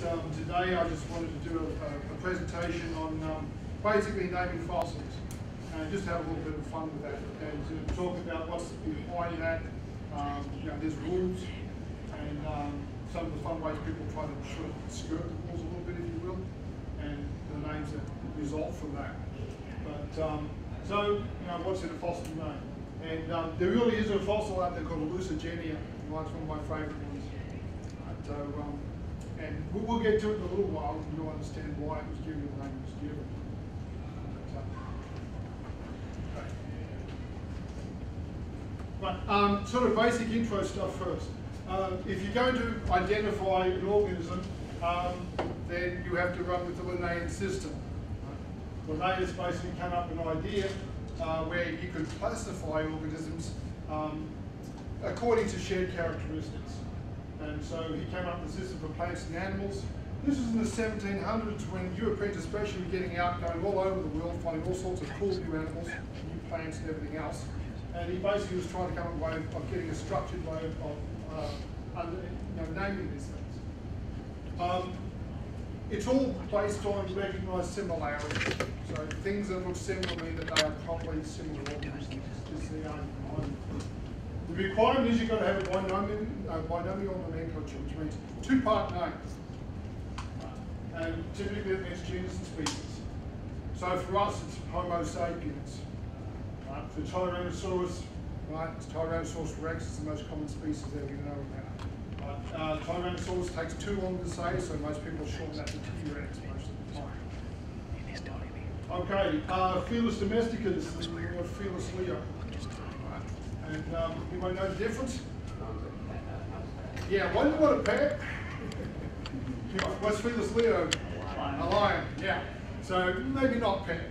But today I just wanted to do a presentation on basically naming fossils, and just have a little bit of fun with that, and to talk about what's behind that. You know, there's rules, and some of the fun ways people try to sort of skirt the rules a little bit, if you will, and the names that result from that. But so, you know, what's in a fossil name? And there really is a fossil out there called a Lusitania. It's one of my favourite ones. So, and we'll get to it in a little while, and you'll understand why it was given the name it was given. But sort of basic intro stuff first. If you're going to identify an organism, then you have to run with the Linnaean system. Linnaeus basically came up with an idea where you could classify organisms according to shared characteristics. And so he came up with a system for plants and animals. This was in the 1700s when Europeans especially were getting out, going all over the world, finding all sorts of cool new animals, new plants and everything else. And he basically was trying to come up with a way of getting a structured way of naming these things. It's all based on recognised similarity. So things that look similar mean that they are probably similar organisms. Is the argument. The requirement is you've got to have a binomial nomenclature, which means two-part names. And typically it means genus and species. So for us, it's Homo sapiens. Right? For Tyrannosaurus, right, it's Tyrannosaurus rex. It's the most common species that we know about. Right? Tyrannosaurus takes too long to say, so most people shorten that to T-Rex most of the time. Okay, Felis domesticus, the word Felis leo. And you might know the difference? Yeah, why do you want a pet? What's Felis leo? A lion, yeah. So maybe not pet.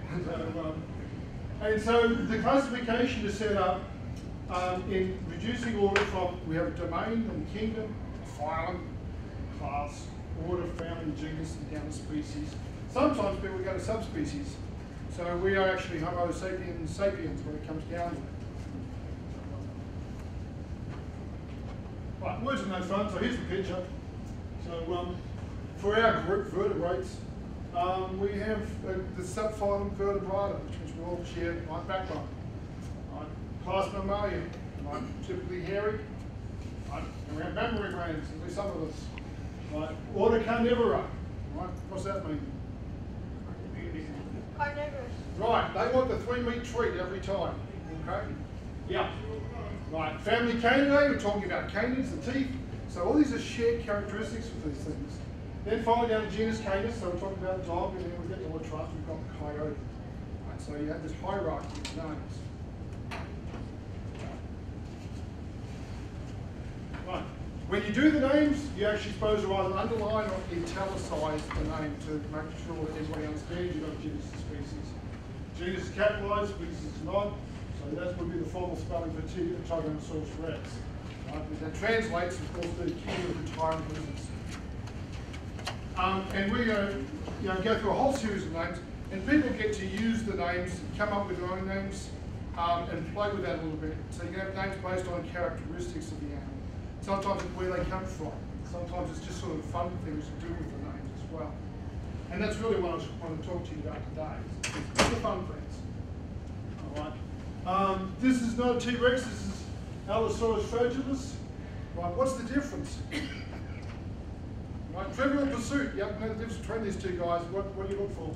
And so the classification is set up in reducing order from, we have a domain and kingdom, phylum, class, order, family, genus, and down to species. Sometimes people go to subspecies. So we are actually Homo sapiens sapiens when it comes down to it. Right, words are no fun, so here's the picture. So for our group vertebrates, we have the subphylum Vertebrata, which we all share one backbone. Right? Class Mammalian, right? Typically hairy. Right? And we have mammary glands, at least some of us. Right? Order Carnivora. Right? What's that mean? Carnivorous. Right, they want the 3-meat treat every time. Okay? Yeah. Right, family Canidae, we're talking about canids, the teeth. So all these are shared characteristics with these things. Then finally down to genus Canis, so we're talking about a dog, and then we get to the trust, we've got the coyote. Right, so you have this hierarchy of names. Right, when you do the names, you're actually supposed to either underline or italicize the name to make sure that everybody understands you've got genus and species. Genus is capitalized, species is not. So that would be the formal spelling for Tyrannosaurus rex. Right? That translates, of course, to the kingdom of the tyrant lizards. And we're going to go through a whole series of names, and people get to use the names, come up with their own names, and play with that a little bit. So you can have names based on characteristics of the animal. Sometimes it's where they come from. Sometimes it's just sort of fun things to do with the names as well. And that's really what I want to talk to you about today. It's the fun things. All right. This is not a T-Rex, this is Allosaurus fragilis. Right, what's the difference? Right, Trivial Pursuit, yep, no difference between these two guys. What do you look for?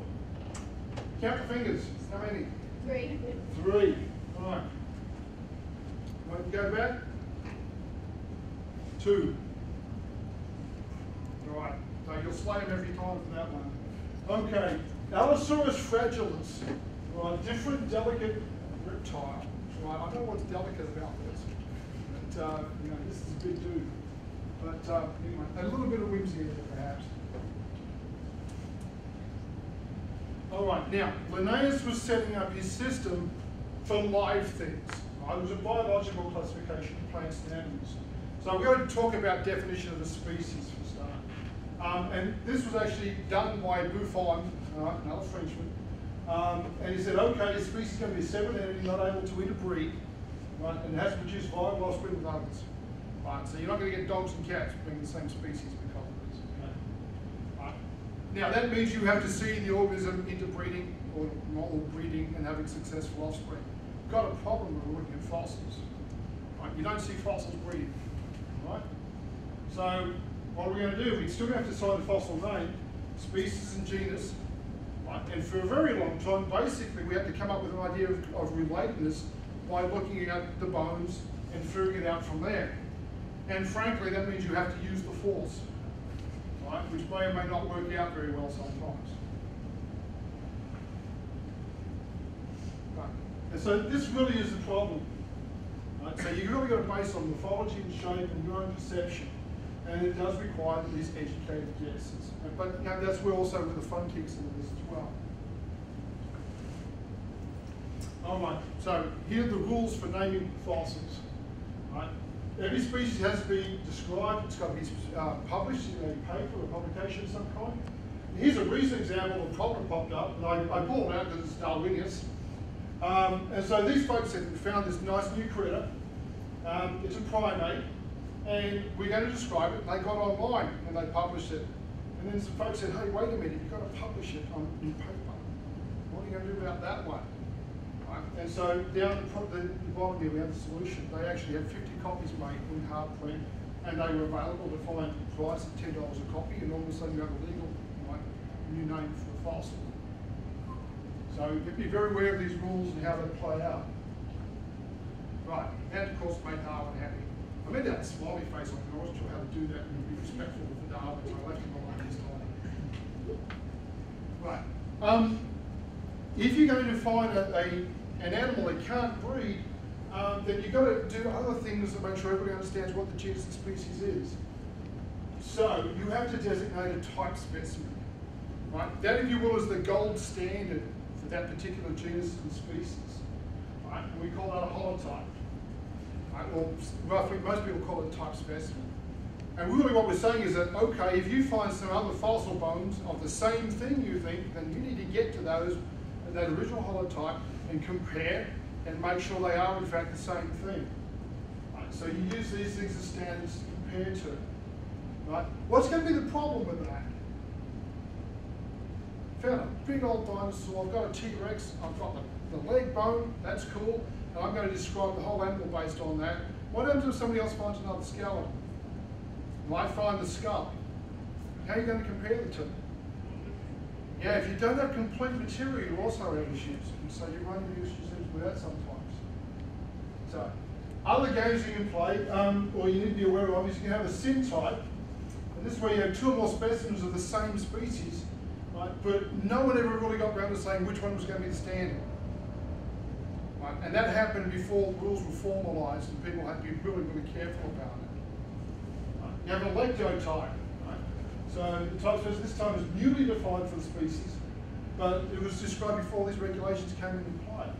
Count the fingers. How many? 3. 3. All right. Want to go back? 2. All right, so you'll slay them every time for that one. Okay, Allosaurus fragilis. Right, different, delicate reptile. Right, I don't know what's delicate about this, but you know, this is a big dude. But anyway, a little bit of whimsy in it, perhaps. All right, now Linnaeus was setting up his system for live things. Right? It was a biological classification of plants and animals. So we're going to talk about definition of the species for a start. And this was actually done by Buffon, another Frenchman. And he said, okay, this species is going to be a separate entity, not able to interbreed, right, and has to produce viable offspring with others. Right, so you're not going to get dogs and cats being the same species because of this. Okay? Now that means you have to see the organism interbreeding or breeding and having successful offspring. You've got a problem when we're looking at fossils. Right? You don't see fossils breeding. Right? So what are we going to do? We still have to decide the fossil name, species and genus. Right? And for a very long time, basically, we had to come up with an idea of relatedness by looking at the bones and figuring it out from there. And frankly, that means you have to use the force, right? Which may or may not work out very well sometimes. Right. And so this really is the problem. Right? So you've really got to base on morphology and shape and your own perception. And it does require these educated guesses. But you know, that's where also where the fun kicks into this as well. All right, so here are the rules for naming fossils. Right? Every species has to be described, it's got to be published in a paper or publication of some kind. And here's a recent example of a problem popped up, and I pulled it out because it's Darwinius. And so these folks had found this nice new critter. It's a primate, and we're going to describe it. They got online and they published it. And then some folks said, hey, wait a minute, you've got to publish it in paper. What are you going to do about that one? Right? And so down the bottom here we have the solution. They actually had 50 copies made in hard print, and they were available to find a price of $10 a copy, and all of a sudden you have a legal new name for a fossil. So you have to be very aware of these rules and how they play out. Right, and of course make Darwin happy. I made that smiley face on him. I wasn't sure how to do that and be respectful for Darwin, so I left him alone this time. Right. If you're going to find an animal that can't breed, then you've got to do other things to make sure everybody understands what the genus and species is. So you have to designate a type specimen. Right? That, if you will, is the gold standard for that particular genus and species. Right? And we call that a holotype. Right? Or roughly, most people call it type specimen. And really what we're saying is that, okay, if you find some other fossil bones of the same thing you think, then you need to get to those, that original holotype, and compare and make sure they are in fact the same thing. Right? So you use these things as standards to compare to. Right? What's going to be the problem with that? Found a big old dinosaur, I've got a T-Rex, I've got the leg bone, that's cool, and I'm going to describe the whole animal based on that. What happens if somebody else finds another skeleton? Might find the skull. How are you going to compare the two? Yeah, if you don't have complete material, you also have issues. And so you run into issues with that sometimes. So, other games you can play, or you need to be aware of, is you can have a syntype. And this is where you have two or more specimens of the same species, right? But no one ever really got around to saying which one was going to be the standard. Right? And that happened before rules were formalized, and people had to be really, really careful about it. You have an electrotype, right? So the type specimen this time is newly defined for the species, but it was described before these regulations came into play.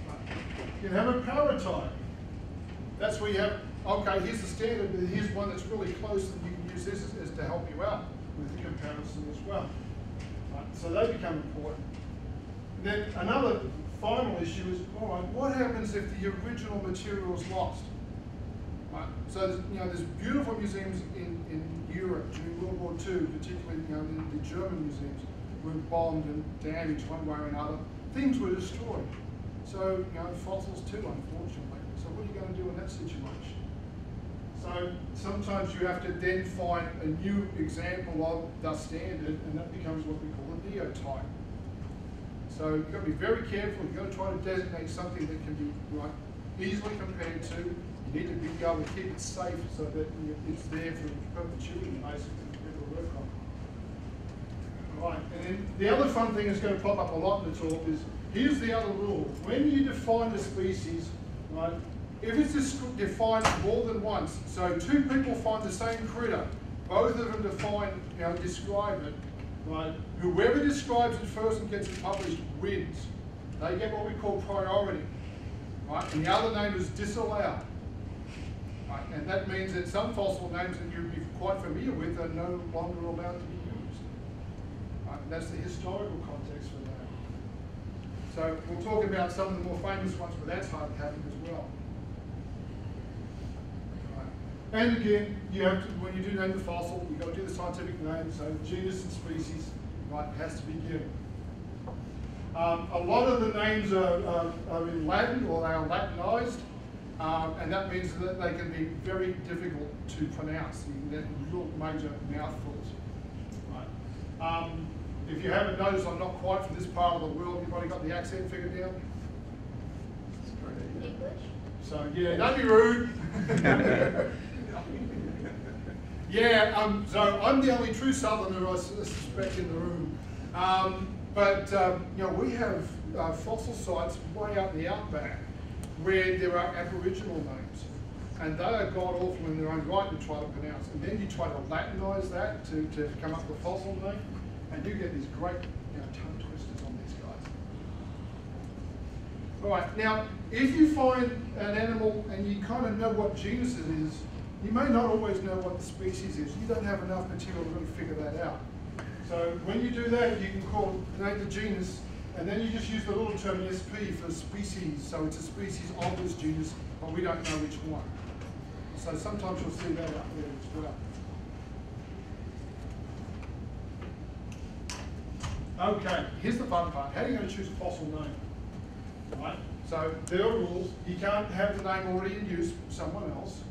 Right. You have a paratype. That's where you have, okay, here's the standard, but here's one that's really close, and you can use this as to help you out with the comparison as well. Right. So they become important. And then another final issue is, all right, what happens if the original material is lost? Right. So there's beautiful museums in Europe during World War II, particularly the German museums were bombed and damaged one way or another. Things were destroyed. So fossils too, unfortunately. So what are you going to do in that situation? So sometimes you have to then find a new example of the standard, and that becomes what we call a neotype. So you've got to be very careful. You've got to try to designate something that can be easily compared to. You need to be able to keep it safe so that it's there for perpetuity, basically, for people to work on. Right, and then the other fun thing that's going to pop up a lot in the talk is, here's the other rule. When you define a species, right, if it's defined more than once, so two people find the same critter, both of them describe it, right? Whoever describes it first and gets it published wins. They get what we call priority, right? And the other name is disallowed, right? And that means that some fossil names that you'd be quite familiar with are no longer allowed to be used. Right? And that's the historical context for that. So we'll talk about some of the more famous ones, but that's hard to happen as well. Right. And again, you have to, when you do name the fossil, you've got to do the scientific name, so genus and species, right, has to be given. A lot of the names are in Latin, or they are Latinized, and that means that they can be very difficult to pronounce. You can get real major mouthfuls. Right. If you haven't noticed, I'm not quite from this part of the world. You've already got the accent figured out? English? So, yeah, don't be rude. Yeah, so I'm the only true Southerner, I suspect, in the room. You know, we have fossil sites way out in the outback where there are Aboriginal names, and they are god-awful in their own right to try to pronounce. And then you try to Latinize that to come up with a fossil name, and you get these great, you know, tongue twisters on these guys. All right, now, if you find an animal and you kind of know what genus it is, you may not always know what the species is. You don't have enough material to really figure that out. So when you do that, you can name the genus, and then you just use the little term SP for species. So it's a species of this genus, but we don't know which one. So sometimes you'll see that out there as well. Okay, here's the fun part. How are you going to choose a fossil name? Right? So there are rules. You can't have the name already in use for someone else.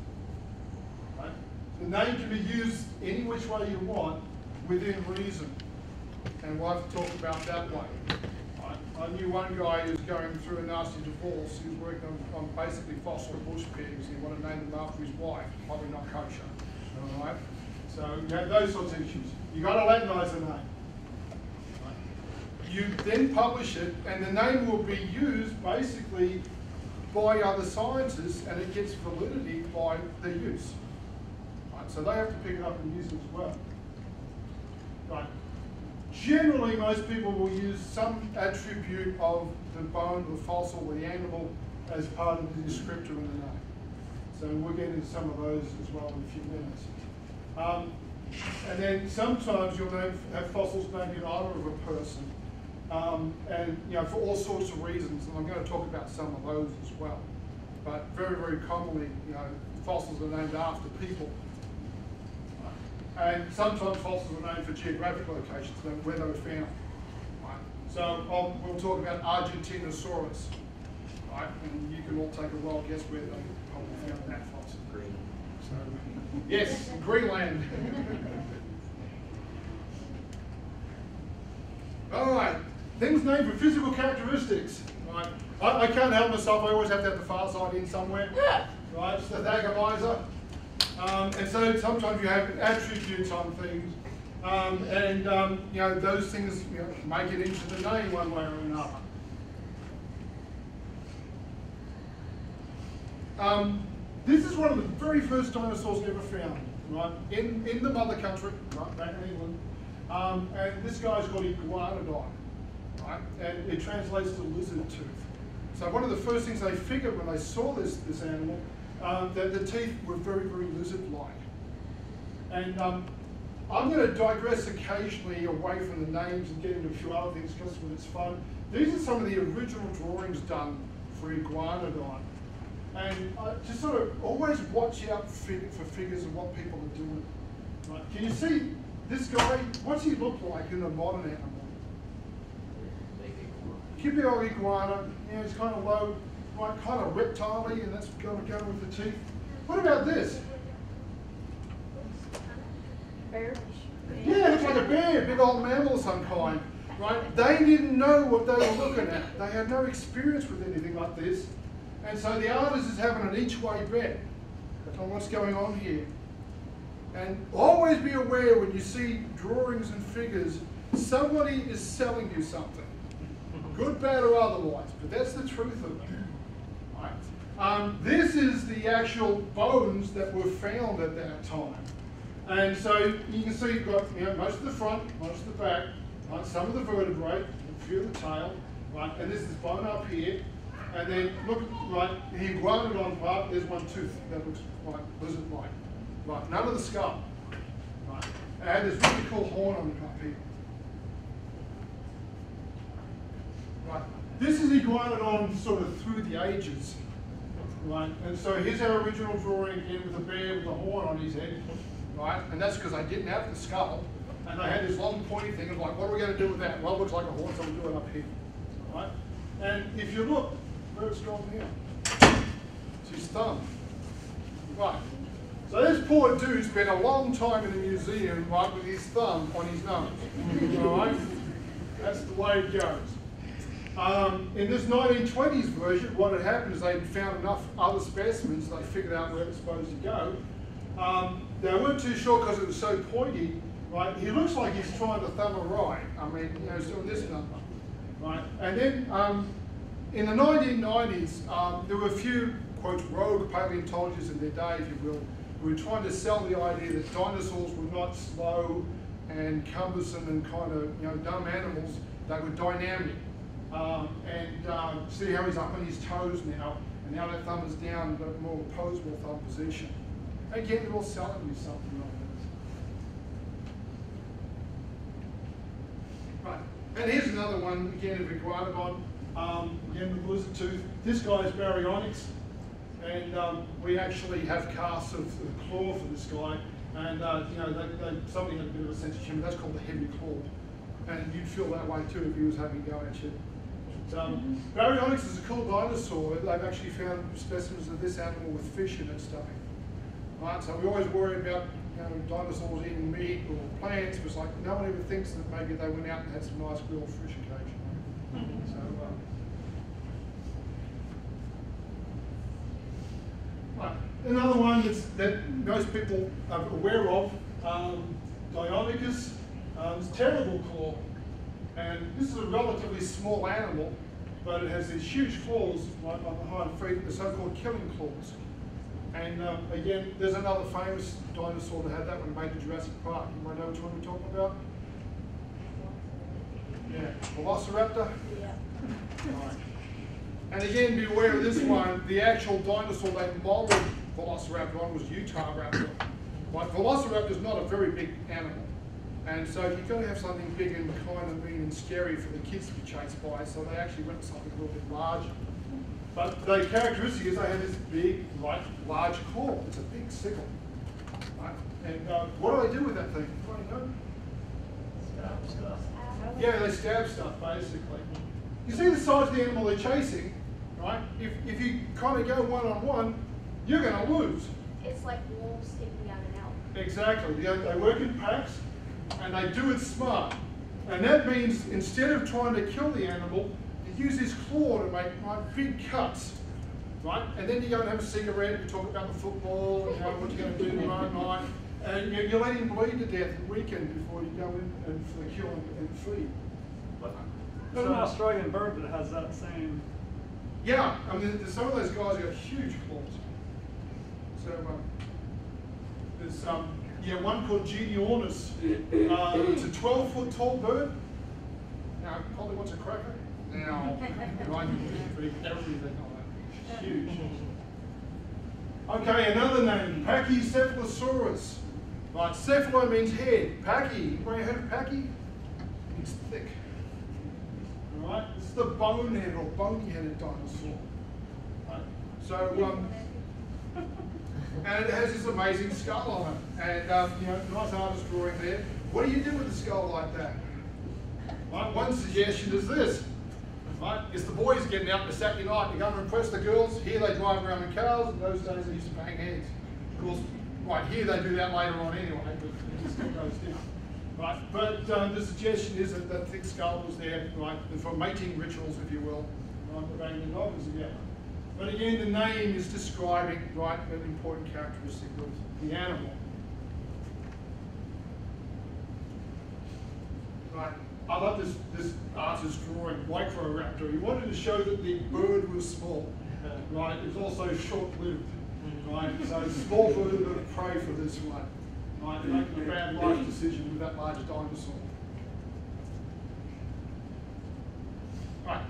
Right? The name can be used any which way you want within reason. And we'll have to talk about that one. Right? I knew one guy who was going through a nasty divorce. He was working on basically fossil bush pigs. He wanted to name them after his wife. Probably not kosher. All right? So you have those sorts of issues. You've got to Latinize the name. You then publish it, and the name will be used basically by other scientists, and it gets validity by their use. Right, so they have to pick it up and use it as well. Right. Generally, most people will use some attribute of the bone, the fossil, or the animal as part of the descriptor in the name. So we'll get into some of those as well in a few minutes. And then sometimes you'll have fossils named in honor of a person. And you know, for all sorts of reasons, and I'm going to talk about some of those as well. But very, very commonly, you know, fossils are named after people. And sometimes fossils are named for geographic locations, where they were found. Right? So we'll talk about Argentinosaurus. Right? And you can all take a wild guess where they probably found that fossil. Green. So, yes, Greenland. All right. Things named for physical characteristics. Right? I can't help myself. I always have to have the far side in somewhere. Right? It's the Thagomizer. And so sometimes you have attributes on things, you know, those things, you know, make it into the name one way or another. This is one of the very first dinosaurs ever found, right, in the mother country, right, back in England. And this guy's called Iguanodon, right, and it translates to lizard tooth. So one of the first things they figured when they saw this animal, that the teeth were very, very lizard-like. And I'm going to digress occasionally away from the names and get into a few other things because when it's fun. These are some of the original drawings done for Iguanodon. And just sort of always watch out for figures of what people are doing. Right. Can you see this guy? What's he look like in a modern animal? Cupio iguana, yeah, it's kind of low, right, kind of reptile-y, and that's going to go with the teeth. What about this? Bear. Yeah, it looks like a bear, a big old mammal of some kind, right? They didn't know what they were looking at. They had no experience with anything like this. And so the artist is having an each-way bet on what's going on here. And always be aware when you see drawings and figures, somebody is selling you something. Good, bad, or otherwise, but that's the truth of it. Right. This is the actual bones that were found at that time. And so you can see you've got, you know, most of the front, most of the back, right, some of the vertebrae, a few of the tail, right, and this is bone up here. And then look, right, the iguanodon part, there's one tooth that looks like lizard-like. Right, none of the skull. Right. And there's really cool horn on the top here. Right. This is iguanodon sort of through the ages. right? And so here's our original drawing again with a bear with a horn on his head, right? And that's because they didn't have the skull, and they had this long pointy thing of like, what are we going to do with that? Well, it looks like a horn, so we'll do it up here, right? And if you look, where it's gone here, it's his thumb, right? So this poor dude spent a long time in the museum, right, with his thumb on his nose, all right? That's the way it goes. In this 1920s version, what had happened is they'd found enough other specimens, they figured out where it was supposed to go. They weren't too sure because it was so pointy, right? He looks like he's trying to thumb a right. I mean, you know, he's doing this number, right? And then in the 1990s, there were a few, quote, rogue paleontologists in their day, if you will, who were trying to sell the idea that dinosaurs were not slow and cumbersome and kind of, you know, dumb animals. They were dynamic. See how he's up on his toes now, and now that thumb is down, but more opposable thumb position. Again, they're all selling you something like this. Right, and here's another one, again, of iguanodon. Again, with lizard tooth. This guy is Baryonyx, and we actually have casts of the claw for this guy, and you know, somebody had a bit of a sense of humor. That's called the heavy claw, and you'd feel that way too if he was having a go at you. Baryonyx is a cool dinosaur. They've actually found specimens of this animal with fish in its stomach. Right, so we always worry about, you know, dinosaurs eating meat or plants, but it's like no one ever thinks that maybe they went out and had some nice grilled fish occasionally. So, right. Another one that most people are aware of, Deinonychus, is terrible claw. And this is a relatively small animal, but it has these huge claws right on the hind feet, the so-called killing claws. And again, there's another famous dinosaur that had that one made in Jurassic Park. You might know which one we're talking about? Yeah, Velociraptor? Yeah. Right. And again, be aware of this one, the actual dinosaur they modeled Velociraptor on was Utah Raptor. Right? Velociraptor is not a very big animal. And so you've got to have something big and kind of mean and scary for the kids to be chased by, so they actually went with something a little bit larger. But the characteristic is they have this big, large claw. It's a big sickle. Right? And what do they do with that thing? Anybody know? Stab stuff. Yeah, they stab stuff, basically. You see the size of the animal they're chasing, right? If you kind of go one-on-one, you're going to lose. It's like wolves sticking out an elk. Exactly. They work in packs, and they do it smart. And that means instead of trying to kill the animal, you use this claw to make big cuts, right? And then you go and have a cigarette, you talk about the football, you know, what you're going to do tomorrow night, and you let him bleed to death the weekend before you go in and for the kill and feed. There's an Australian bird that has that same. Yeah, I mean, some of those guys got huge claws. So there's one called Baryonyx. It's a 12-foot tall bird. Now, probably wants a cracker. Now, right, everything on that. Huge. Okay, another name, Pachycephalosaurus. Right, cephalo means head. Pachy, you heard of pachy? It's thick. All right, this is the bonehead or bony-headed dinosaur. Right. So, and it has this amazing skull on it. And, you know, nice artist drawing there. What do you do with a skull like that? Right, one suggestion is this. Right, it's the boys getting out on a Saturday night. They're going to impress the girls. Here they drive around in cars. In those days, they used to bang heads. Of course, right here they do that later on anyway, but it just still goes down. Right, but the suggestion is that that thick skull was there, right, for mating rituals, if you will, right, banging the dogs together. But again, the name is describing, right, an important characteristic of the animal. Right. I love this artist drawing Microraptor. He wanted to show that the bird was small, right? It was also short-lived, right? So small bird of prey for this one, right? They're making a bad life decision with that large dinosaur. Right.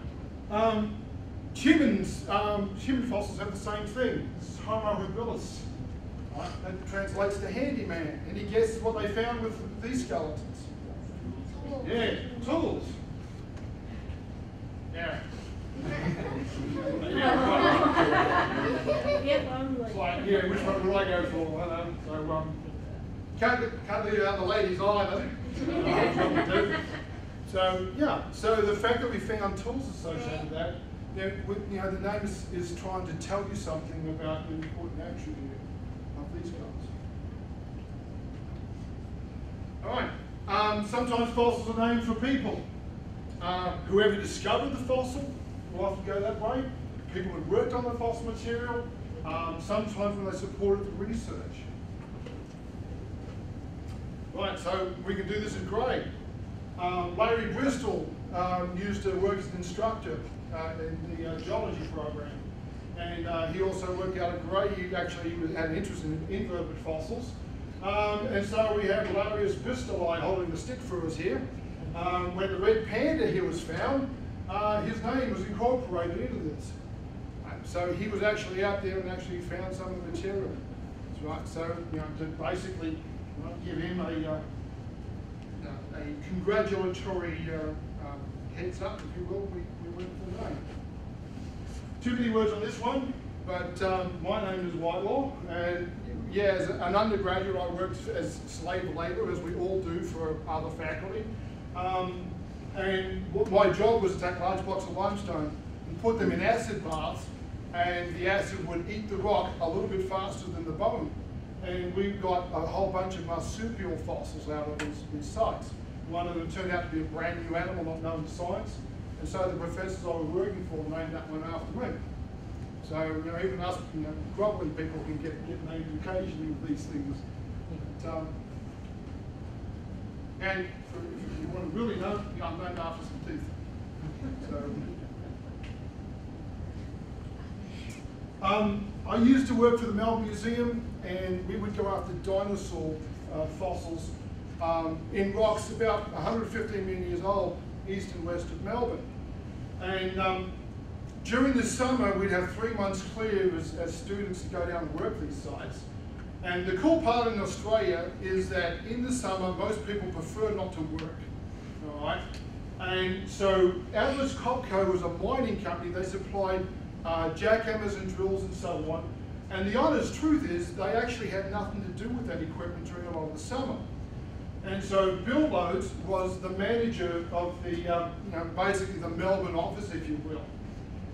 Human fossils have the same thing. This is Homo habilis, right? That translates to handyman. Any guesses what they found with these skeletons? Yeah, tools. Yeah. It's like, yeah, which one would I go for? I don't know. So, can't leave out the ladies either. So, yeah, so the fact that we found tools associated with that, you know, the name is trying to tell you something about the important attribute of these guys. All right, sometimes fossils are named for people. Whoever discovered the fossil will often go that way. People who worked on the fossil material, sometimes when they supported the research. Right, so we can do this in grade. Larry Bristol used to work as an instructor in the geology program. And he also worked out at grade. He actually had an interest in invertebrate fossils. And so we have Larry's Bristoli holding the stick for us here. When the red panda here was found, his name was incorporated into this. So he was actually out there and actually found some of the material. That's right. So, you know, to basically give him a congratulatory heads up, if you will, we went for the name. Too many words on this one, but my name is Whitelaw, and yeah, as an undergraduate I worked as slave labour, as we all do for other faculty. And my job was to take large blocks of limestone and put them in acid baths, and the acid would eat the rock a little bit faster than the bone. And we got a whole bunch of marsupial fossils out of these sites. One of them turned out to be a brand new animal not known to science, and so the professors I was working for named that one after me. So, you know, even us, you know, grovelly people can get named occasionally with these things. But, and if you want to really know, I'm named after some teeth. So, I used to work for the Melbourne Museum, and we would go after dinosaur fossils in rocks about 115 million years old, east and west of Melbourne. And during the summer, we'd have 3 months clear as students to go down and work these sites. And the cool part in Australia is that in the summer, most people prefer not to work, all right? And so Atlas Copco was a mining company. They supplied jackhammers and drills and so on. And the honest truth is they actually had nothing to do with that equipment during a lot of the summer. And so Bill Loads was the manager of the, you know, basically the Melbourne office, if you will.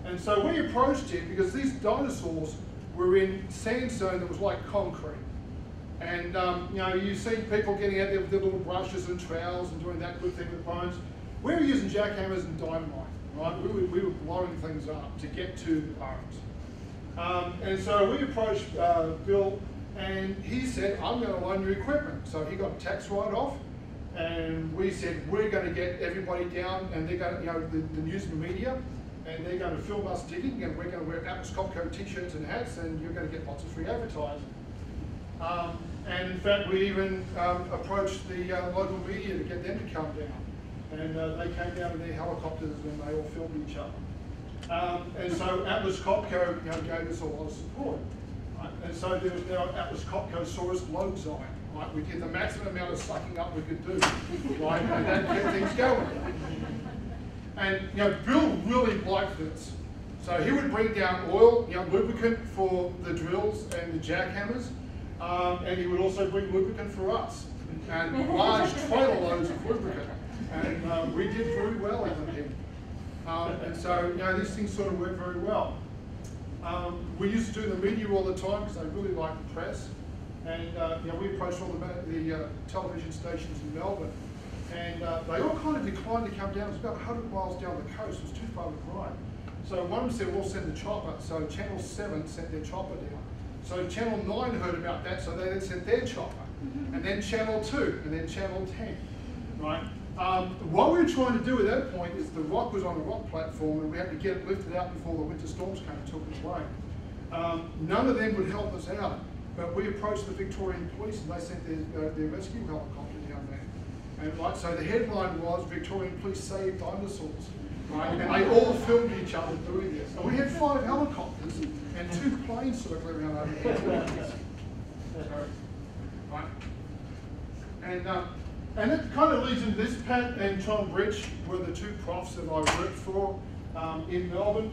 And so we approached him because these dinosaurs were in sandstone that was like concrete. And you know, you see people getting out there with their little brushes and trowels and doing that good thing with bones. We were using jackhammers and dynamite, right? We were blowing things up to get to the bones. And so we approached Bill, and he said, I'm going to loan you equipment. So he got a tax write-off, and we said, we're going to get everybody down, and they're going to, you know, the news and media, and they're going to film us digging, and we're going to wear Atlas Copco t-shirts and hats, and you're going to get lots of free advertising. And in fact, we even approached the local media to get them to come down. And they came down in their helicopters and they all filmed each other. And so Atlas Copco, you know, gave us a lot of support. Right? And so there was now Atlas Copcosaurus load zone. Right? We did the maximum amount of sucking up we could do. Right? And that kept things going. And you know, Bill really liked this. So he would bring down oil, you know, lubricant for the drills and the jackhammers. And he would also bring lubricant for us. And large trailer loads of lubricant. And we did very well under him. And so, you know, these things sort of work very well. We used to do the media all the time because they really liked the press. And, you know, we approached all the television stations in Melbourne. And they all kind of declined to come down. It was about 100 miles down the coast. It was too far to drive. So one of them said, we'll send the chopper. So Channel 7 sent their chopper down. So Channel 9 heard about that, so they then sent their chopper. And then Channel 2, and then Channel 10, right? What we were trying to do at that point is the rock was on a rock platform and we had to get it lifted out before the winter storms came and took it away. None of them would help us out, but we approached the Victorian police and they sent their rescue helicopter down there. And right, so the headline was, Victorian police saved dinosaurs. Right? And they all filmed each other doing this. And we had 5 helicopters and 2 planes circling around over here. Right? And it kind of leads into this. Pat and Tom Bridge were the 2 profs that I worked for in Melbourne.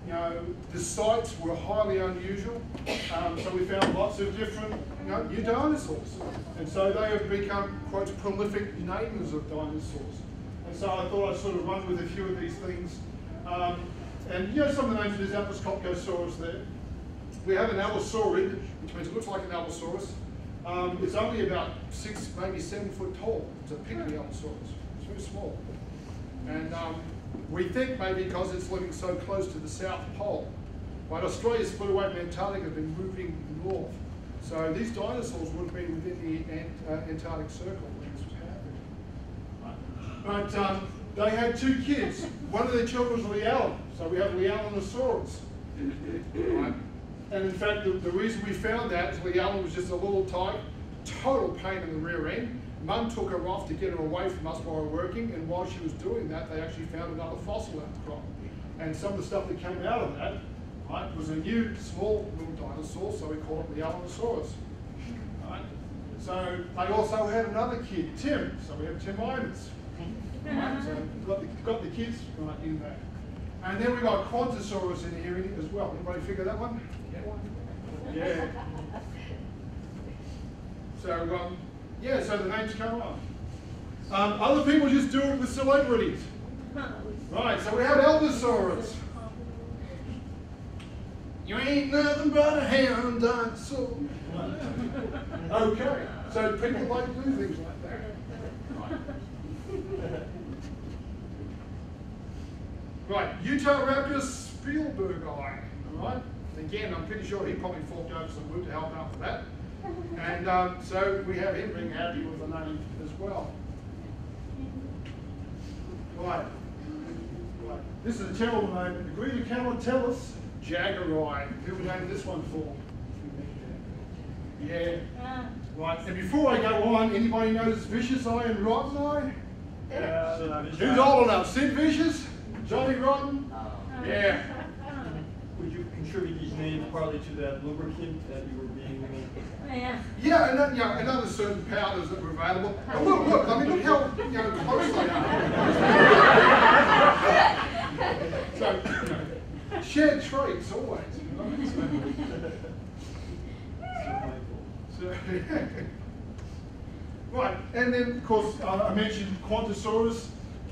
You know, the sites were highly unusual, so we found lots of different, you know, new dinosaurs. And so they have become quite prolific namers of dinosaurs. And so I thought I'd sort of run with a few of these things. And you know, some of the names of this Apatosaurus there. We have an Allosaurus, which means it looks like an Allosaurus. It's only about 6, maybe 7 foot tall. It's a pygmy Allosaurus. It's very small. And we think maybe because it's living so close to the South Pole. But Australia's split away from Antarctica have been moving north. So these dinosaurs would have been within the Antarctic Circle when this was happening. But they had 2 kids. One of their children was Leallan. So we have Leallanosaurus. Right? And in fact, the reason we found that is Leallan was just a little type, total pain in the rear end. Mum took her off to get her away from us while we were working, and while she was doing that, they actually found another fossil out the crop. And some of the stuff that came out of that, right, was a new, small little dinosaur, so we call it Leallanosaurus. Right? So they also had another kid, Tim, so we have Timimus. Right? So we've got the kids right in there. And then we've got Quantosaurus in here as well. Anybody figure that one? Yeah. So, yeah, so the names come up. Other people just do it with celebrities. Right, so we have Allosaurus. You ain't nothing but a hound dinosaur. Okay, so people like to do things like that. Right, Utah Raptors, Spielberg eye. All right. Again, I'm pretty sure he probably forked over some wood to help out with that. And so we have him being happy with the name as well. Right. This is a terrible name. Agree to cannot tell us. Jaguari. Who would name this one for? Yeah. Right. And before I go on, anybody knows Vicious Eye and Rotten Eye? Who's old enough? Sid Vicious? Johnny Rotten? Yeah. Would you contribute these names partly to that lubricant that you were being? Yeah, and other certain powders that were available. And look, I mean, look how close they are. So, shared traits always. So, right, and then of course I mentioned Quantosaurus,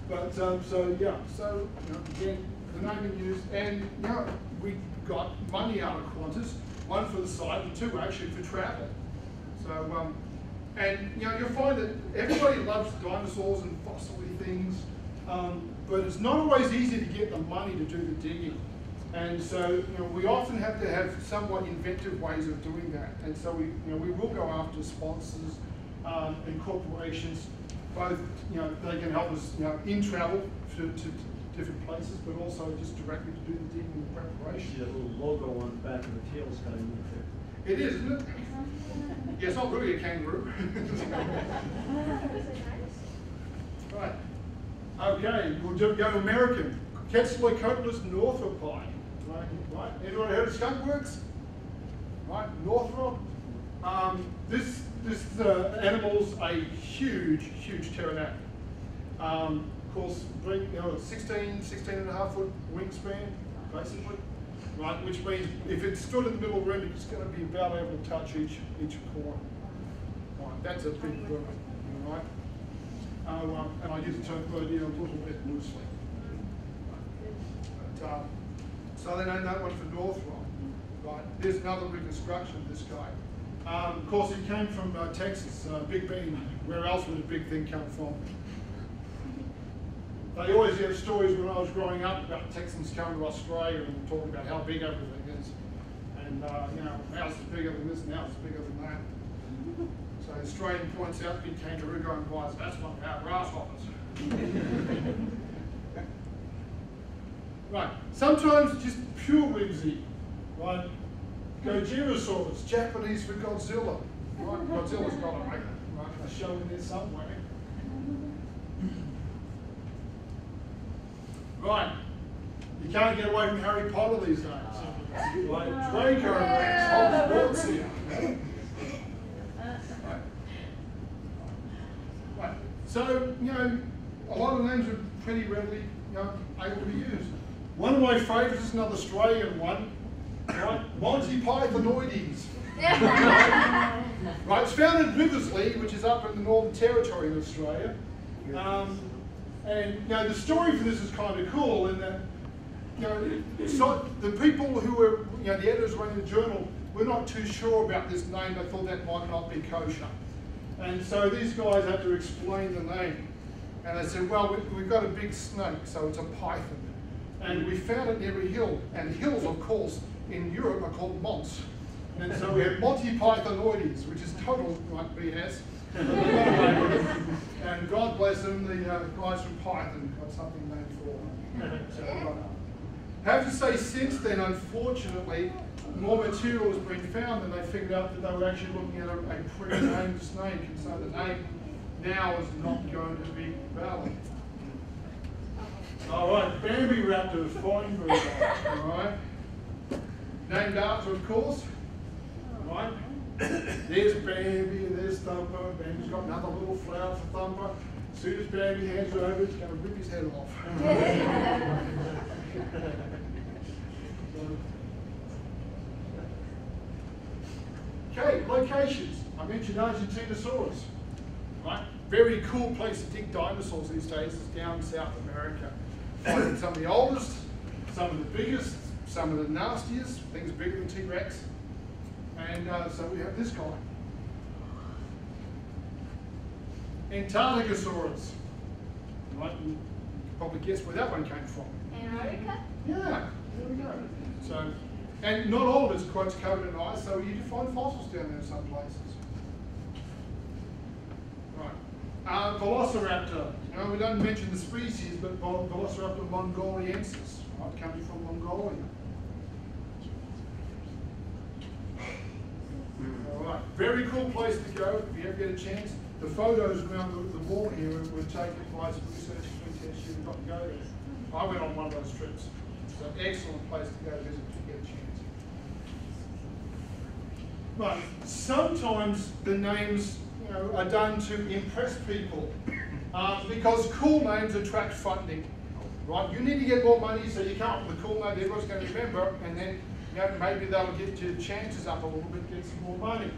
but again, the naming used, and we got money out of Qantas, one for the site and 2 actually for travel. So, and you'll find that everybody loves dinosaurs and fossil-y things, but it's not always easy to get the money to do the digging. And so, we often have to have somewhat inventive ways of doing that. And so we will go after sponsors and corporations. Both, they can help us, in travel to different places, but also just directly to do the digging and preparation. See that little logo on the back of the tail is kind of neat there. It is, isn't it? Yeah, it's not really a kangaroo. Right. Okay, we'll go American. Quetzalcoatlus northopi. Right. Anyone heard of skunkworks? Right. Northrop. This animal's a huge pterodactyl. Of course, 16.5 foot wingspan, basically. Right, which means if it stood in the middle of the room, it's going to be about able to touch each corner. Right, that's a big bird, right? And I use the term bird here a little bit loosely. But, so they don't know one for Northrop. Right, there's another reconstruction of this guy. Of course, he came from Texas, Big Bean. Where else would a big thing come from? They always have stories when I was growing up about Texans coming to Australia and talking about how big everything is. And, now it's bigger than this, now it's bigger than that. So the Australian points out big kangaroo going by, so that's one of our grasshoppers. Right, sometimes just pure whimsy, right? Gojirasaurus, Japanese for Godzilla. Right, Godzilla's got a show in there somewhere. Right, you can't get away from Harry Potter these days. Like Draco Rex, Hogwarts here. Right. So, a lot of names are pretty readily able to use. One of my favourites is another Australian one, right? Monty Pythonides. Right, it's found in Riversley, which is up in the Northern Territory in Australia. And the story for this is kind of cool in that it's not, the people who were, the editors running the journal were not too sure about this name. They thought that might not be kosher. And so these guys had to explain the name. And they said, well, we've got a big snake, so it's a python. And we found it near a hill. And hills, of course, in Europe are called monts. And so we have Monty Pythonides, which is total like BS. And God bless them, the guys from Python got something named for them. So, have to say, since then, unfortunately, more material has been found, and they figured out that they were actually looking at a pre-named snake, and so the name now is not going to be valid. All right, Bambi Raptors, fine very well. All right, named after, of course. All right, there's Bambi, and there's Thumper. Bambi's got another little flower for Thumper. As soon as Bambi hands it over, it's going to rip his head off. Okay, locations. I mentioned Argentinosaurus. Right? Very cool place to dig dinosaurs these days is down in South America. Finding some of the oldest, some of the biggest, some of the nastiest, things bigger than T-Rex. And so we have this guy. Antarcticosaurus. Right? You can probably guess where that one came from. Antarctica? Yeah, there we go. So, and not all of it's quite covered in ice, so you can find fossils down there in some places. Right. Velociraptor. We don't mention the species, but Velociraptor mongoliensis, right, coming from Mongolia. All right, very cool place to go if you ever get a chance. The photos around the wall here were taken by some researchers who test you got to go there. I went on one of those trips. It's an excellent place to go visit if you get a chance. But sometimes the names are done to impress people because cool names attract funding. Right? You need to get more money, so you come up with a cool name everyone's going to remember, and then maybe that'll get your chances up a little bit, get some more money.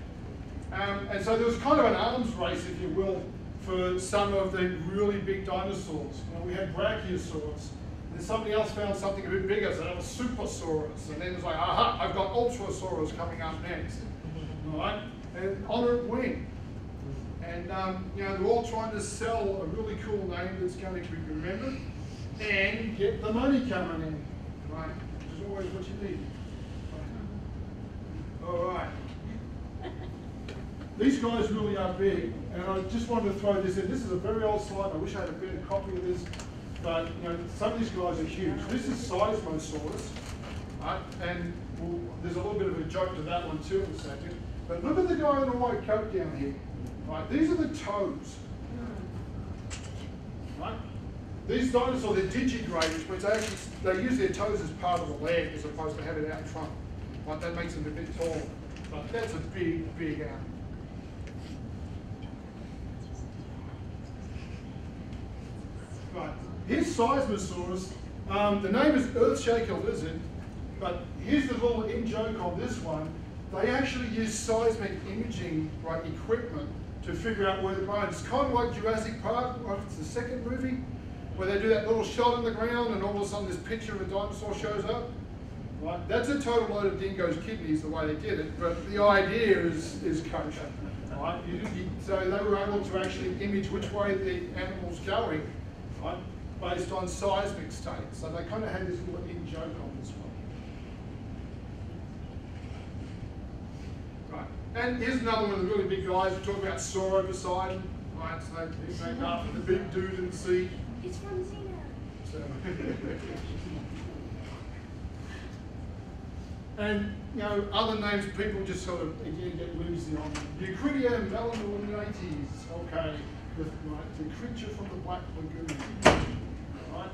And so there was kind of an arms race, if you will, for some of the really big dinosaurs. We had Brachiosaurus. Then somebody else found something a bit bigger, so that was Supersaurus. And then it was like, aha, I've got Ultrasaurus coming up next. All right? And on it went. And they're all trying to sell a really cool name that's going to be remembered and get the money coming in. Right? Which is always what you need. All right. These guys really are big, and I just wanted to throw this in. This is a very old slide. I wish I had a better copy of this, but some of these guys are huge. This is Seismosaurus, right? And there's a little bit of a joke to that one too in a second. But look at the guy in the white coat down here. Right? These are the toes. Right? These dinosaurs, they're digitigrade, which means they use their toes as part of the leg as opposed to having it out in front. Right? That makes them a bit taller. But that's a big, big animal. Right, here's Seismosaurus. The name is Earthshaker lizard, but here's the little in-joke on this one. They actually use seismic imaging equipment to figure out where the bones. It's kind of like Jurassic Park, it's the second movie, where they do that little shot in the ground and all of a sudden this picture of a dinosaur shows up. Right, that's a total load of dingo's kidneys the way they did it, but the idea is kosher. Right? So they were able to actually image which way the animal's going. Right, based on seismic states. So they kind of had this little in-joke on this one. Right, and here's another one of the really big guys. We talk about Sauroposeidon. Right, so he's named after the big dude in the sea. It's from Dino. So and other names people just sort of again get woozy on. Eucridia melanolinates. Okay. The creature from the Black Lagoon. Right?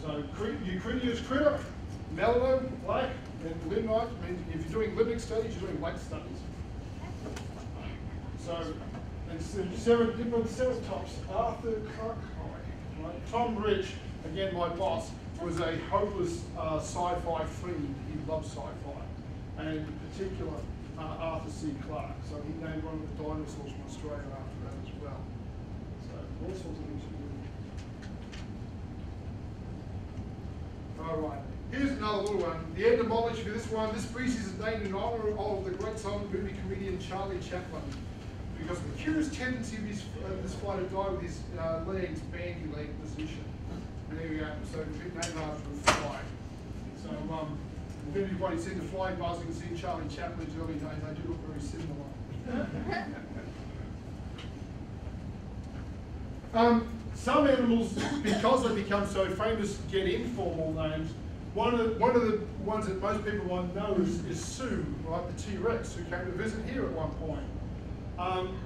So Eucridia's critter, melano, black, and limnite means if you're doing limbic studies, you're doing lake studies. So, and Ceratops, Arthur Clarkoi. Right? Tom Rich, again my boss, was a hopeless sci-fi fiend. He loved sci-fi, and in particular Arthur C. Clarke. So he named one of the dinosaurs from Australia after that as well. So all sorts of things we do. All right. Here's another little one. The etymology for this one, this species is named in honor of the great silent movie comedian Charlie Chaplin, because of the curious tendency of this fly to die with his legs, bandy leg position. And there we go. So named after a fly. So if anybody's seen the fly buzzing and seen Charlie Chaplin's early days, they do look very similar. Some animals, because they become so famous, get informal names. One of the ones that most people won't know is Sue, right, the T-Rex, who came to visit here at one point.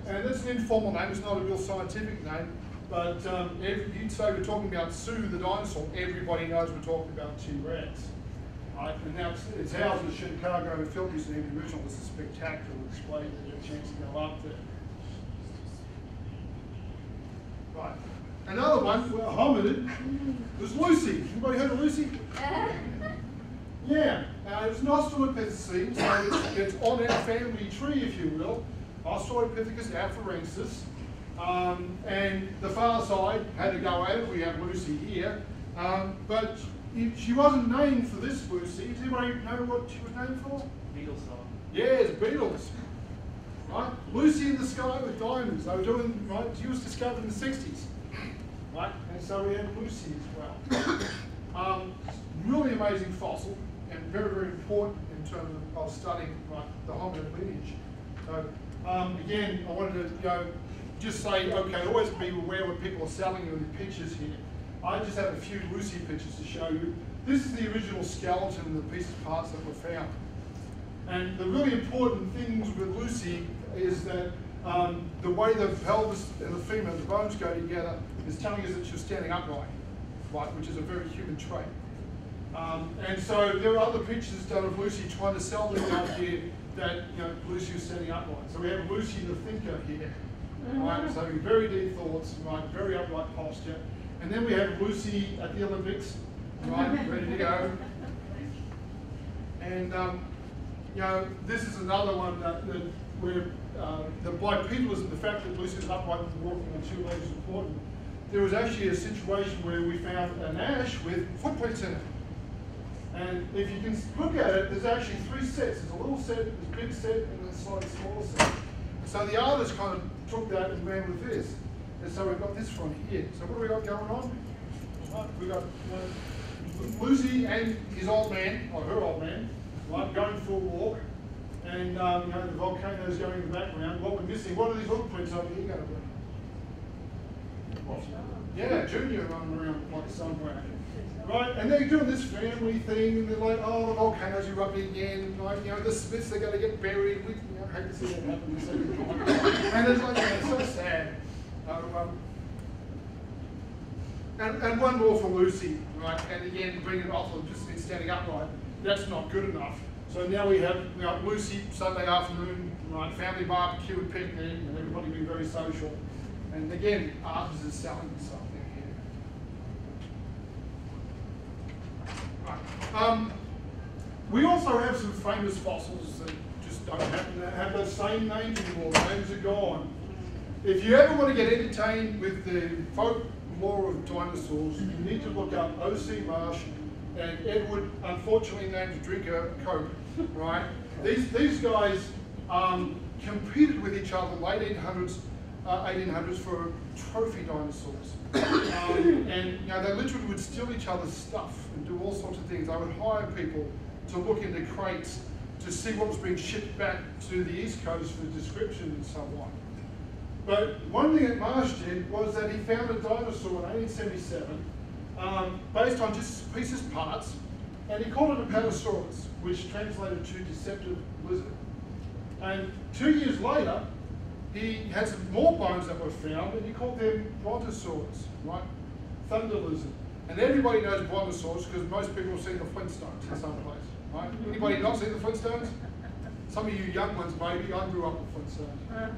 And that's an informal name, it's not a real scientific name, but you'd say we're talking about Sue the dinosaur, everybody knows we're talking about T-Rex. Right? And now it's housed at Chicago Film Museum. The original was a spectacular display, you get a chance to go up there. Right. Another one, well, hominid, was Lucy. Anybody heard of Lucy? Yeah. It was an Australopithecine, so it's on our family tree, if you will. Australopithecus afarensis. And the far side had to go at it. We have Lucy here. But she wasn't named for this Lucy. Does anybody know what she was named for? Beetle song. Yeah, it's beetles. Right? Lucy in the Sky with Diamonds. They were doing, right? She was discovered in the 60s. Right? And so we have Lucy as well. Really amazing fossil and very, very important in terms of studying the hominid lineage. So again, I wanted to just say, okay, always be aware what people are selling you in the pictures here. I just have a few Lucy pictures to show you. This is the original skeleton and the pieces parts that were found. And the really important things with Lucy is that the way the pelvis and the femur, the bones go together, is telling us that she's standing upright, right, which is a very human trait. And so there are other pictures done of Lucy trying to sell the idea that Lucy was standing upright. So we have Lucy the thinker here, right? So very deep thoughts, right, very upright posture. And then we have Lucy at the Olympics, right, ready to go. And this is another one that where the bipedalism, the fact that Lucy was upright and walking on two legs is important. There was actually a situation where we found an ash with footprints in it. And if you can look at it, there's actually three sets. There's a little set, there's a big set, and a slightly smaller set. So the artist kind of took that and ran with this. And so we've got this one here. So what do we got going on? We've got Lucy and his old man, or her old man, right, going for a walk. And the volcano's going in the background. What we're missing, what are these footprints over here going to be? Yeah, Junior running around like somewhere. Right, and they're doing this family thing, and they're like, oh, the volcanoes are erupting again, like, the Smiths, they're going to get buried. I hate to see that happen. And it's like, it's so sad. And one more for Lucy, right, and again, bringing it off of just standing upright, that's not good enough. So now we have Lucy, Sunday afternoon, right, family barbecue and picnic, and everybody being very social. And again, artists is selling something here. Right. We also have some famous fossils that just don't happen to have those same names anymore. The names are gone. If you ever want to get entertained with the folklore of dinosaurs, you need to look up O.C. Marsh and Edward, unfortunately named Drinker Cope, right? These guys competed with each other in the late 1800s for trophy dinosaurs. And they literally would steal each other's stuff and do all sorts of things. They would hire people to look into crates to see what was being shipped back to the East Coast for description and so on. But one thing that Marsh did was that he found a dinosaur in 1877 based on just pieces parts, and he called it Apatosaurus, which translated to deceptive lizard. And 2 years later, he had some more bones that were found, and he called them Brontosaurus, right? Thunder lizard. And everybody knows Brontosaurus because most people have seen the Flintstones in some place, right? Anybody not seen the Flintstones? Some of you young ones maybe. I grew up with Flintstones. Right.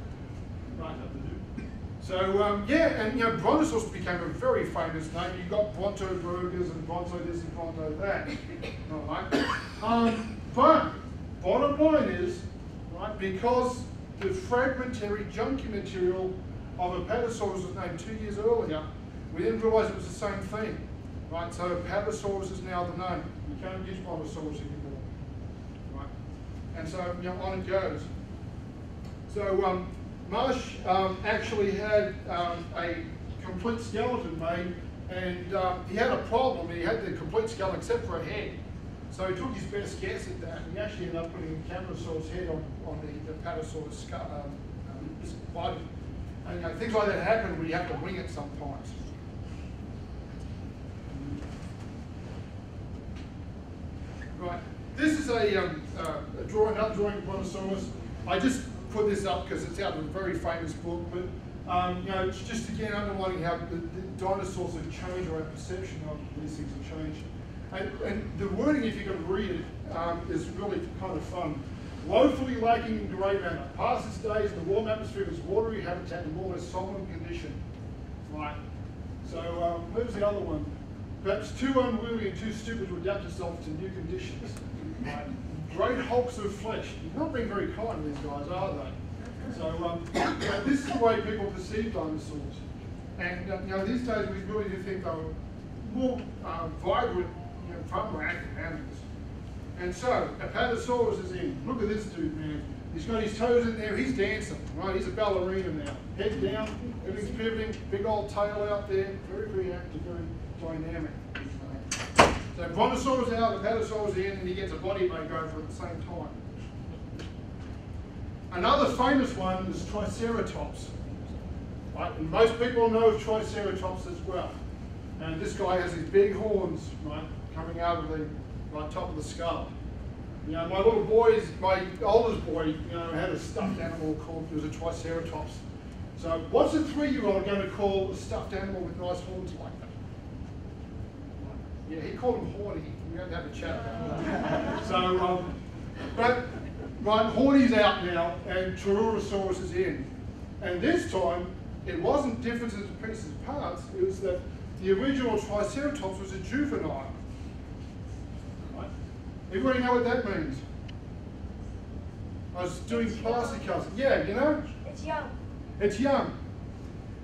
So yeah, and Brontosaurus became a very famous name. You've got Bronto burgers and Bronto this and Bronto that. Right? But bottom line is, right, because the fragmentary junky material of Apatosaurus was named 2 years earlier, we didn't realise it was the same thing. Right? So Apatosaurus is now the name. You can't use Brontosaurus anymore. Right? And so on it goes. So Marsh actually had a complete skeleton made, and he had a problem. He had the complete skeleton except for a head. So he took his best guess at that, and he actually ended up putting a Camarasaurus head on the Apatosaurus body. And things like that happen when you have to wing it sometimes. Right. This is a drawing, another drawing of Brontosaurus. I just put this up because it's out of a very famous book, but it's just again underlining how the dinosaurs have changed, or our perception of these things have changed. And the wording, if you can read it, is really kind of fun. Woefully lacking in grey matter. Past its days in the warm atmosphere of its watery habitat in more or less solid condition. Right. So where's the other one? Perhaps too unruly and too stupid to adapt itself to new conditions. Right. Great hulks of flesh. You're not being very kind to these guys, are they? So this is the way people perceive dinosaurs. And these days we really do think they were more vibrant, far more active animals. And so Apatosaurus is in. Look at this dude, man. He's got his toes in there. He's dancing, right? He's a ballerina now. Head down, everything's pivoting. Big old tail out there. Very, very active, very dynamic. So Brontosaurus out, Apatosaurus in, and he gets a body makeover at the same time. Another famous one is Triceratops. Right? And most people know of Triceratops as well. And this guy has these big horns, right, coming out of the top of the skull. My little boys, my oldest boy, had a stuffed animal called, it was a Triceratops. So what's a 3-year-old going to call a stuffed animal with nice horns like that? Yeah, he called him Horny. We had to have a chat about that. So, but right, Horny's out now, and Tyrannosaurus is in. And this time, it wasn't differences of pieces of parts, it was that the original Triceratops was a juvenile. Right? Everybody know what that means? I was doing plastic casting. Yeah, It's young. It's young.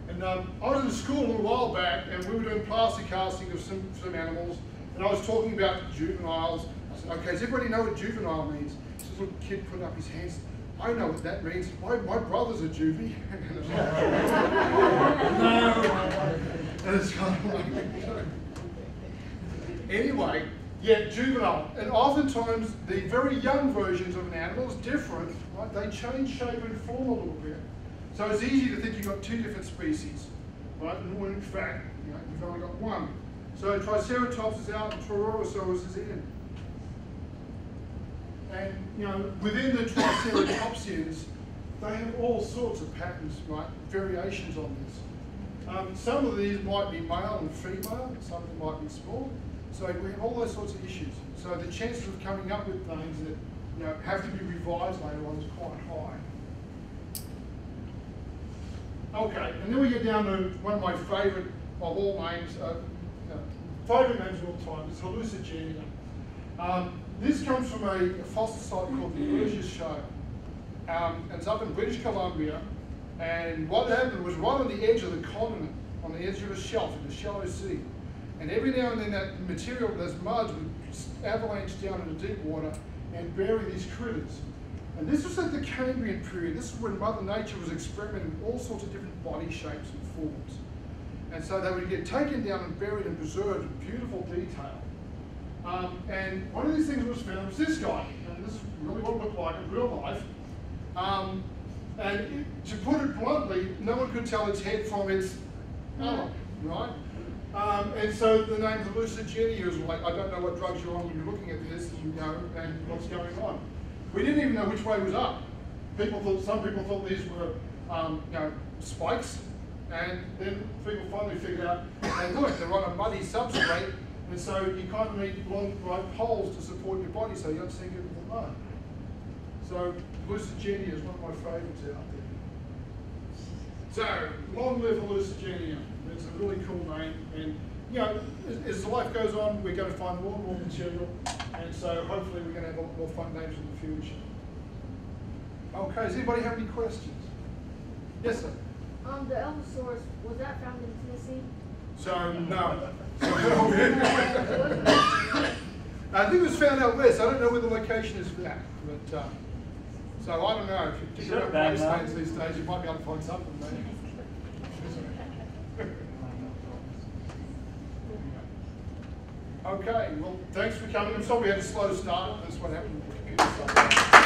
And I was in school a little while back, and we were doing plastic casting of some animals, and I was talking about juveniles. I said, okay, does everybody know what juvenile means? This little kid put up his hands. I know what that means. My brother's a juvie. No. And it's kind of like, anyway, yeah, juvenile. And oftentimes, the very young versions of an animal is different, right? They change shape and form a little bit. So it's easy to think you've got 2 different species, right? And when in fact, you've only got one. So Triceratops is out and Tyrannosaurus is in. And within the Triceratopsians, they have all sorts of patterns, right? Variations on this. Some of these might be male and female, some of them might be small. So we have all those sorts of issues. So the chances of coming up with things that have to be revised later on is quite high. Okay, and then we get down to one of my favourite of all names, favourite names of all time, it's Lusitania. This comes from a fossil site called the Burgess Show. It's up in British Columbia, and what happened was right on the edge of the continent, on the edge of a shelf in the shallow sea. And every now and then that material, those muds, would avalanche down into deep water and bury these critters. And this was at the Cambrian period. This is when Mother Nature was experimenting with all sorts of different body shapes and forms. And so they would get taken down and buried and preserved in beautiful detail. And one of these things was found was this guy. And this is really what it looked like in real life. To put it bluntly, no one could tell its head from its arm, right? And so the name Lusitania is like, I don't know what drugs you're on when you're looking at this, and what's going on. We didn't even know which way was up. Some people thought these were, spikes, and then people finally figured out, hey, look, they're on a muddy substrate, and so you kind of need long, right poles to support your body so you don't sink into the mud. So Lusitania is one of my favourites out there. So, long live Lusitania. It's a really cool name, and you know, as life goes on, we're going to find more and more material, and so hopefully we're going to have a lot more fun names in the future. Okay, does anybody have any questions? Yes, sir. The Apatosaurus, was that found in Tennessee? So, no. I think it was found out west. I don't know where the location is for that, but so I don't know. If you dig around gravestones these days, you might be able to find something there. Okay, well, thanks for coming. I'm sorry we had a slow start. That's what happened with the computer.